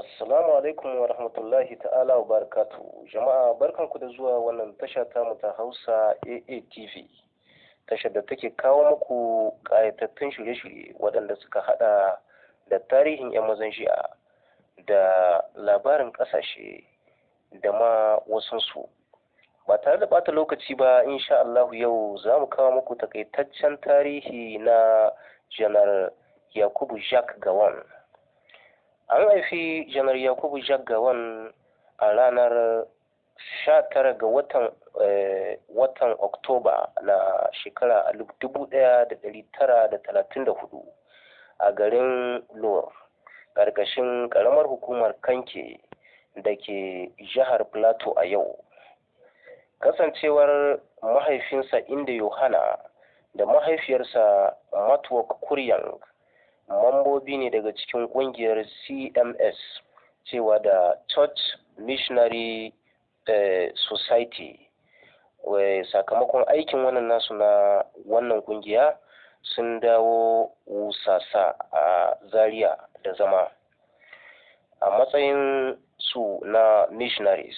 Assalamu alaikum wa rahmatullahi ta'ala wa barakatuhu. Jama'a barkanku da zuwa wannan tasha ta mu ta Hausa AATV. Tashar da take kawo muku ƙayatattun shirye-shirye waɗanda suka haɗa da tarihin 'yan mazan shi'a da labarin ƙasashe da ma wasansu. Ba tare da ɓata lokaci ba, insha Allah yau za mu kawo muku takaitaccen tarihi na Janar Yakubu Jacques Gowon. An haifi Janar Yakubu Jacques Gowon a ranar 19 ga watan Oktoba na shekara 1934 a garin Lor, ƙarƙashin ƙaramar hukumar Kanke da ke jihar Plateau a yau. Kasancewar mahaifinsa Inda Yohana da mahaifiyarsa Matwok Kuryang mambobi ne daga cikin ƙungiyar CMS cewa da Church Missionary Society. Sakamakon aikin wannan nasu na wannan ƙungiya sun dawo Wusasa a Zaria da zama a matsayin su na missionaries.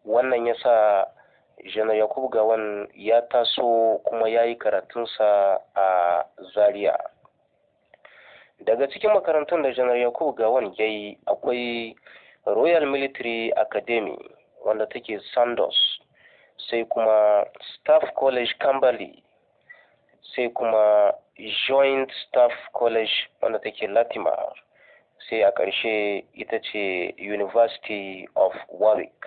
Wannan ya sa Janar Yakubu Gowon ya taso kuma ya yi karatunsa a Zaria. Daga cikin makarantun da Janar Yakubu Gowon ya yi akwai Royal Military Academy wanda take Sandos, sai kuma Staff College Camberley, sai kuma Joint Staff College wanda take Latimer, sai a ƙarshe ita ce University of Warwick.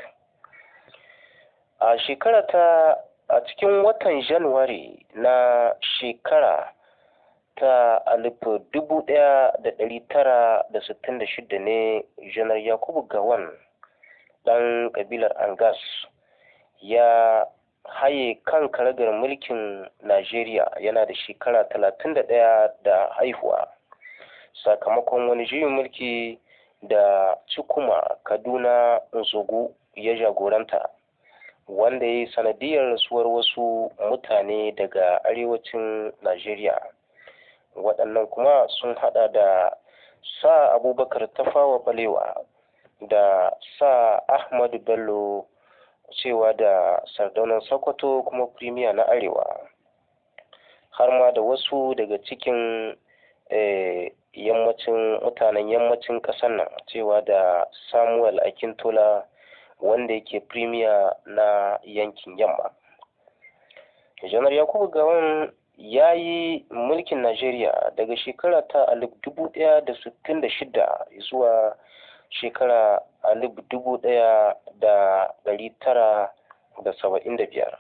A cikin watan Januwari na shekara ta 1966 ne Janar Yakubu Gowon ɗan ƙabilar Angas ya haye kan karagar mulkin Najeriya yana da shekara 31 da haihuwa, sakamakon wani juyin mulki da Chukwuma Kaduna Nzogu ya jagoranta, wanda ya yi sanadiyar rasuwar wasu mutane daga arewacin Najeriya. Waɗannan kuma sun haɗa da sa Abubakar Tafawa Balewa da sa Ahmadu Bello cewa da Sardaunan Sokoto kuma Premier na Arewa, har ma da wasu daga cikin mutanen yammacin ƙasar nan cewa da Samuel Akintola wanda yake Premier na yankin yamma. Janar Yakubu Gowon ya yi mulkin Najeriya daga shekara ta 1966 zuwa shekara 1975.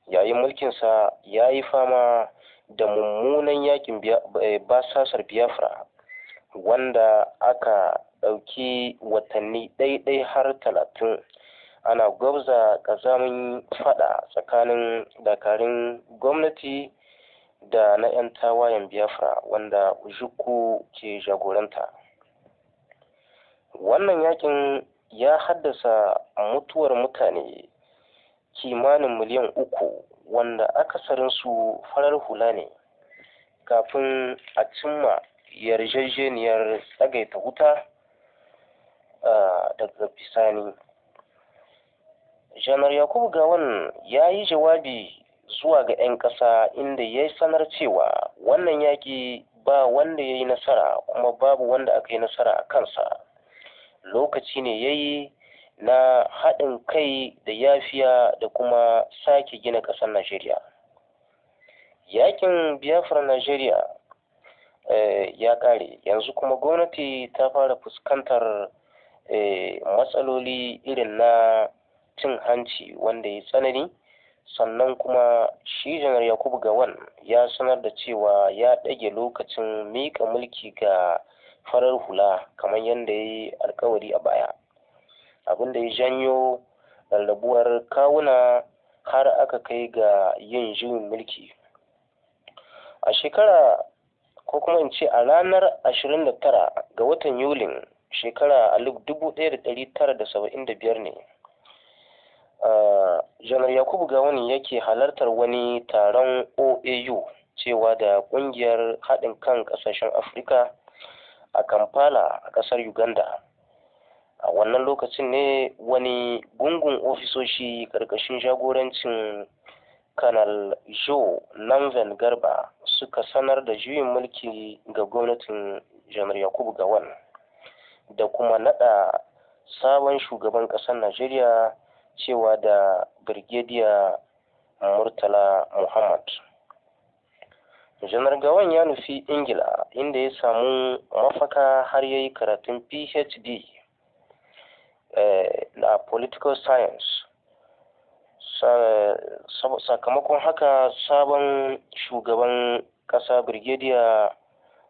Yayin mulkinsa ya yi fama da mummunan yakin basasar Biafra wanda aka ɗauki watanni ɗaiɗai har 30 ana gwabza ƙazamin fada tsakanin dakarun gwamnati da na 'yan tawayen Biafra wanda Ojukwu ke jagoranta. Wannan yakin ya haddasa mutuwar mutane kimanin miliyan 3 wanda akasarinsu farar hula ne kafin a cimma yarjejeniyar tsagaita wuta daga bisani. Janar Yakubu Gowon ya yi jawabi zuwa ga 'yan ƙasa inda ya sanar cewa wannan yaƙi ba wanda ya yi nasara kuma babu wanda aka yi nasara a kansa. Lokaci ne ya yi na haɗin kai da yafiya da kuma sake gina ƙasar Najeriya. Yaƙin Biafra Najeriya ya ƙare, yanzu kuma gwamnati ta fara fuskantar matsaloli irin na cin hanci wanda ya tsanani. Sannan kuma shi Janar Yakubu Gowon ya sanar da cewa ya ɗage lokacin miƙa mulki ga farar hula kamar yadda ya yi alkawari a baya, abin da ya janyo rarrabuwar kawuna har aka kai ga yin juyin mulki. A shekara ko kuma in ce a ranar 29 ga watan Yulin shekara 1975 ne Janar Yakubu Gowon yake halartar wani taron OAU cewa da ƙungiyar haɗin kan ƙasashen Afirka a Kampala a ƙasar Uganda. a wannan lokacin ne wani gungun ofisoshi ƙarƙashin jagorancin kanal joe nanven garba suka sanar da juyin mulki ga gwamnatin janar yakubu gawan da kuma naɗa sabon shugaban ƙasar najeriya cewa da Brigadier Murtala Muhammad. Janar Gawan ya nufi Ingila inda ya samu mafaka har ya yi karatun PhD na Political Science. Sakamakon haka sabon shugaban ƙasa Brigadier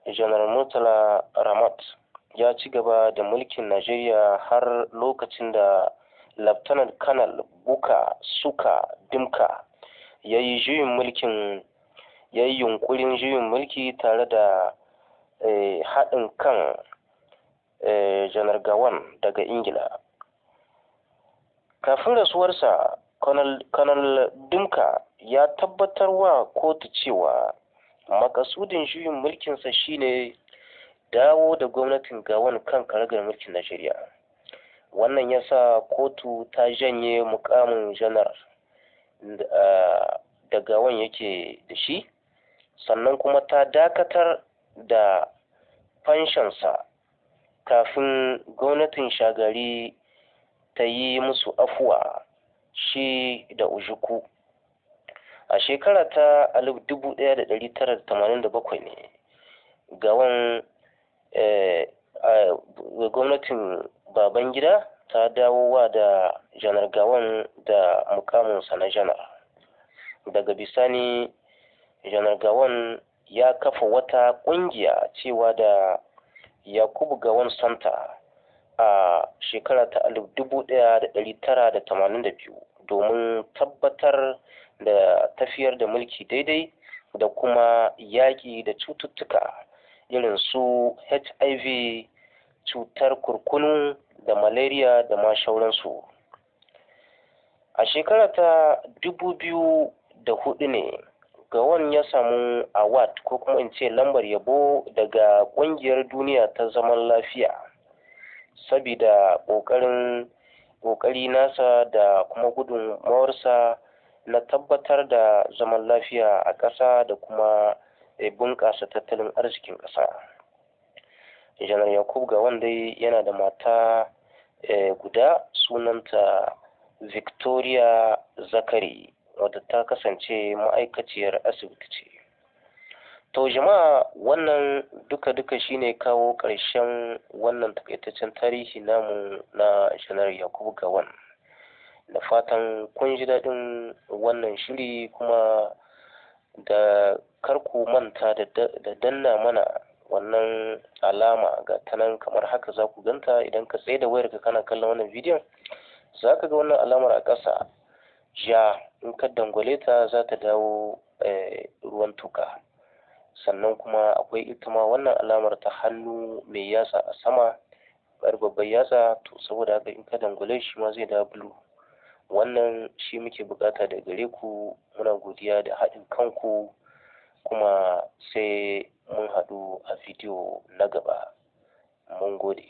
Janar Murtala Ramat ya ci gaba da mulkin Najeriya har lokacin da Lieutenant Colonel Buka Suka Dimka ya yi yunkurin juyin mulki tare da haɗin kan Janar Gawan daga Ingila. Kafin rasuwarsa, Colonel Dimka ya tabbatar wa kotu cewa makasudin juyin mulkinsa shine dawo da gwamnatin Gawan kan karagar mulkin Najeriya. Wannan ya sa kotu ta janye mukamin janar da Gawan yake da shi, sannan kuma ta dakatar da fanshansa kafin gwamnatin Shagari ta yi musu afuwa shi da Ojukwu. A shekara ta 1987 ne Gawan gwamnatin Babangida ta dawowa da Janar Gawan da mukaminsa na janar. Daga bisani Janar Gawan ya kafa wata ƙungiya cewa da Yakubu Gawan Center a shekara ta 1982 domin tabbatar da tafiyar da mulki daidai da kuma yaƙi da cututtuka irin su HIV, cutar kurkunu da malaria da ma shauransu. A shekara ta 2004 ne Gawan ya samu award ko kuma in ce lambar yabo daga ƙungiyar duniya ta zaman lafiya sabida ƙoƙari nasa da kuma gudunmawarsa na tabbatar da zaman lafiya a ƙasa da kuma bunƙasa tattalin arzikin ƙasa. Janar Yakubu Gawan dai yana da mata guda, sunanta Victoria Zakari, wadda ta kasance ma'aikaciyar asibiti ce. To jama'a, wannan duka shine kawo ƙarshen wannan takaitaccen tarihi namu na Janar Yakubu Gawan. Da fatan kun ji daɗin wannan shiri, kuma da karku manta da danna mana wannan alama ga ta nan kamar haka za ku ganta. Idan ka tsaye da wayarka kana kallon wannan bidiyon, za ka ga wannan alamar a ƙasa ja, in ka dangwale ta za ta dawo ruwan tuka. Sannan kuma akwai ita ma wannan alamar ta hannu mai yatsa a sama, babban yatsa, to saboda haka in ka dangwale shi ma zai dawo bulu. Wannan shi muke bukata da gare ku. Muna godiya da haɗin kanku, kuma sai mun haɗu a bidiyo na gaba. Mun gode.